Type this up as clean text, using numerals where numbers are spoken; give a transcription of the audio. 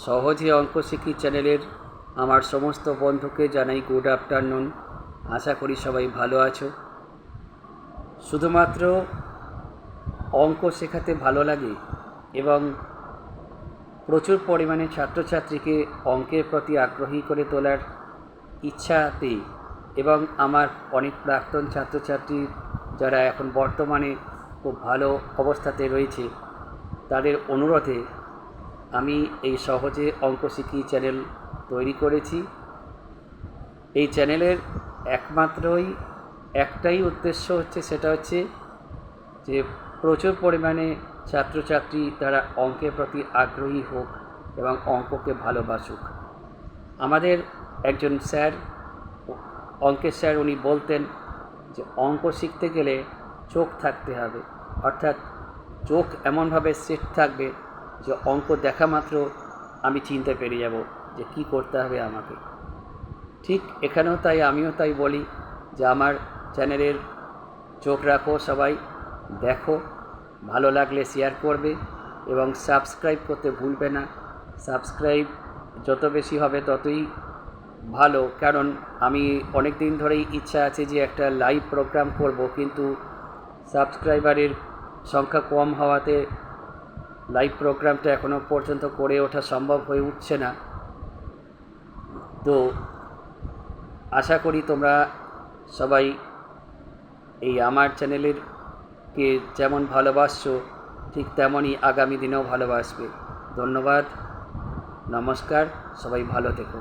সহজে অঙ্ক শিখি চ্যানেলের আমার সমস্ত বন্ধুকে জানাই গুড আফটারনুন। আশা করি সবাই ভালো আছো। শুধুমাত্র অঙ্ক শেখাতে ভালো লাগে এবং প্রচুর পরিমাণে ছাত্রছাত্রীকে অঙ্কের প্রতি আগ্রহী করে তোলার ইচ্ছাতে এবং আমার অনেক প্রাক্তন ছাত্রছাত্রী যারা এখন বর্তমানে খুব ভালো অবস্থাতে রয়েছে, তাদের অনুরোধে আমি এই সহজে অঙ্ক শিখি চ্যানেল তৈরি করেছি। এই চ্যানেলের একটাই উদ্দেশ্য হচ্ছে, সেটা হচ্ছে যে প্রচুর পরিমাণে ছাত্রছাত্রী তারা অঙ্কের প্রতি আগ্রহী হোক এবং অঙ্ককে ভালোবাসুক। আমাদের একজন স্যার, অঙ্কের স্যার, উনি বলতেন যে অঙ্ক শিখতে গেলে চোখ থাকতে হবে, অর্থাৎ চোখ এমনভাবে সেট থাকবে যে অঙ্ক দেখা মাত্র আমি চিনতে পেরে যাব যে কী করতে হবে আমাকে। ঠিক এখানেও তাই, আমিও তাই বলি যে আমার চ্যানেলের চোখ রাখো, সবাই দেখো, ভালো লাগলে শেয়ার করবে এবং সাবস্ক্রাইব করতে ভুলবে না। সাবস্ক্রাইব যত বেশি হবে ততই ভালো, কারণ আমি অনেক দিন ধরেই ইচ্ছা আছে যে একটা লাইভ প্রোগ্রাম করব, কিন্তু সাবস্ক্রাইবারের সংখ্যা কম হওয়াতে লাইভ প্রোগ্রামটা এখনও পর্যন্ত করে ওঠা সম্ভব হয়ে উঠছে না। তো আশা করি তোমরা সবাই এই আমার চ্যানেলেরকে যেমন ভালোবাসছো, ঠিক তেমনই আগামী দিনেও ভালোবাসবে। ধন্যবাদ, নমস্কার, সবাই ভালো থেকো।